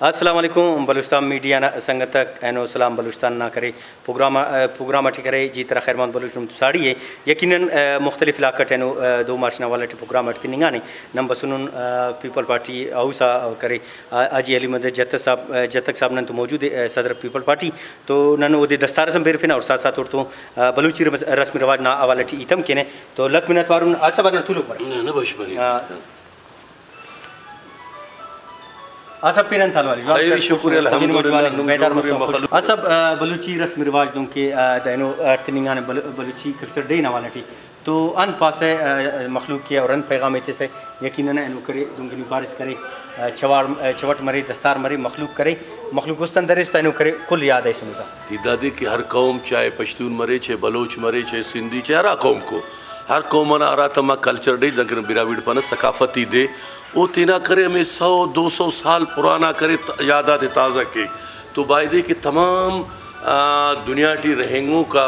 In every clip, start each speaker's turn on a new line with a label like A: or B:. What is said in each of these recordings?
A: अस्सलाम वालेकुम बलूचिस्तान मीडिया संगतक एनो सलाम बलूचिस्तान ना करे प्रोग्राम अटी करे जी तरह खैरमान बलूचम साड़ी है यकीनन मुख्तलिफ इलाकट एनो दो मार्चना वाला प्रोग्राम अटती निगाने नम बसुन पीपल पार्टी हाउसा करे आजी अली मद जतक साहब नन तो मौजूद है सदर पीपल पार्टी तो नन वो दस्तार सम बेरफिन और साथ साथ तो बलूची रस्म रिवाज ना वाला इतम के ने तो लक मिनट वारुन आज सब तुलु पर
B: ना बशबरी
A: असब पिरन थालवाली
B: खैर शुक्र अल्हम्दुलिल्लाह
A: मैदार मसलूक असब बलूची रस्म रिवाज दों के दैनो अर्तनिंगा ने बलूची कल्चर डे ना वाला तो अन पास है मखलूक के और अन पैगाम इतने से यकीनन एनो करे दुंगनी बारिश करे चवट मरे दस्तार मरे मखलूक करे मखलूक उस तंदरिस तो एनो करे कुल याद है सुनता
B: इदादे की हर कौम चाहे पश्तून मरे चाहे बलोच मरे चाहे सिंधी चाहे हर कौम को हर कौम ना आरा तमा कल्चर डे जगन बिराविड पन सकाफती दे वो तीना करे हमें 100-200 साल पुराना करे यादात ताज़ा के तो बायदे के तमाम दुनिया टी रहेंगों का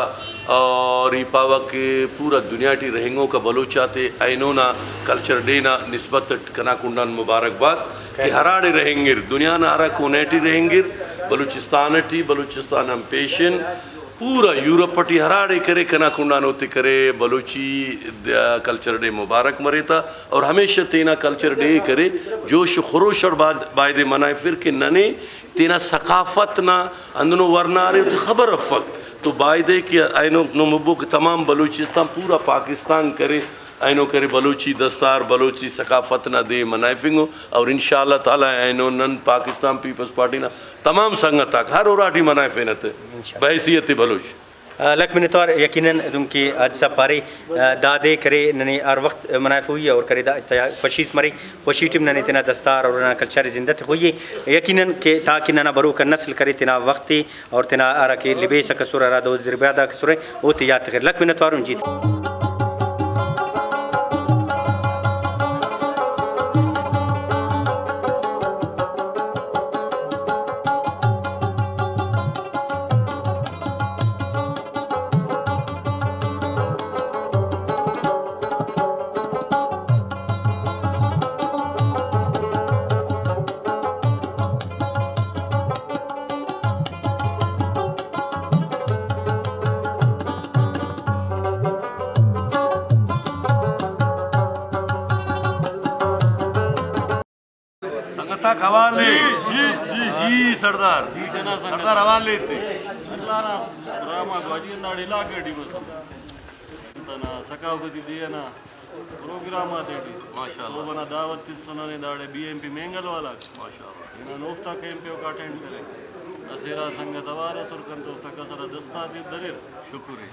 B: और पावा के पूरा दुनिया टी रहेंगों का बलोचाते आइनोना कल्चर डे ना निस्बत कना कुंडन मुबारकबाद कि हराड़े रहेंगे दुनिया ना आरा कोनेटी रहेंगे बलूचिस्तान हम पेशन पूरा यूरोप पटी हराड़े करे कना कुंडान होते करे बलूची कल्चर डे मुबारक मरे था और हमेशा तेना कल्चर डे करे जोश खरोश और बायदे मनाए फिर के नने तेना सकाफत ना अंदनो वरना रहे तो खबर अफक तो बायदे के आइनो नमुबो के तमाम बलूचिस्तान पूरा पाकिस्तान करे आइनो करे बलूची दस्तार बलूची सकाफत ना दे मनाइफिंगो और इंशाअल्लाह ताला आइनो नन पाकिस्तान पीपल्स पार्टी ना तमाम संगत हर ओराटी मनाइफिनत बहसीत बलूच
A: लक मिनतवार यकीनन तुम की आज सब पारे दादे करे नने हर वक्त मनाइफ हुई और करे खुशीस मरे खुशी टिम नने तना दस्तार और ना कल्चर जिंदत हुई यकीनन के ताकि ना बरो का नस्ल करे तना वक्त और तना आरा के लिबेस कसुर आरा दो दिरबादा कसुर वो तियात कर लक मिनतवार जीत
B: हवाले जी सरदार सरदार हवाले थे
C: रामा बाजी नाड़ी लाके डी बस तना सकाफती दिया ना प्रोग्राम आते डी माशाल्लाह तो बना दावत सुनाने दाड़े बीएमपी मेंगल वाला माशाल्लाह इन्होंने नोफ्ता कैंप पे अटेंड करे असेरा संगत वाला सुरकन तो तक असरा दस्ता दी दरिर शुक्र है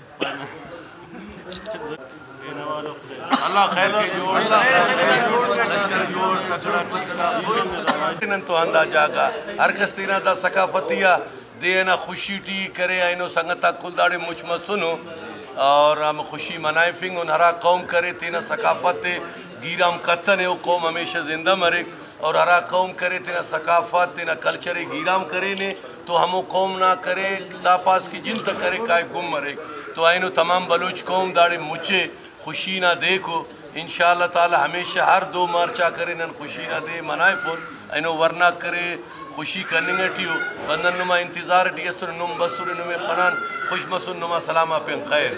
B: अल्लाह खैर के जोड़ तकड़ा तो अंदा जागा हर कस्तीना दा सकाफतिया देना खुशी टी करे आइनो संगता कुलदाड़े मुझ में सुनो और हम खुशी मनाए फिंग उन हरा कौम करे तेना सकाफत गीराम कतन है वो कौम हमेशा जिंदा मरे और हरा कौम करे तेना सकाफत तेना कल्चर गीराम करे ने तो हम कौम ना करे लापास की जिन तक करे काय गुम मरे तो आइनो तमाम बलूच कौम दाड़े मुझे खुशी ना देखो इंशाअल्लाह ताला हमेशा हर दो मार्चा करे नन खुशी ना दे मनाए फोन आइनो वरना करे खुशी करने टियो बंदन नुमा इंतजार टियसुर नुम बसुर नुमे फनान खुश मसुन नुमा सलामा पे खैर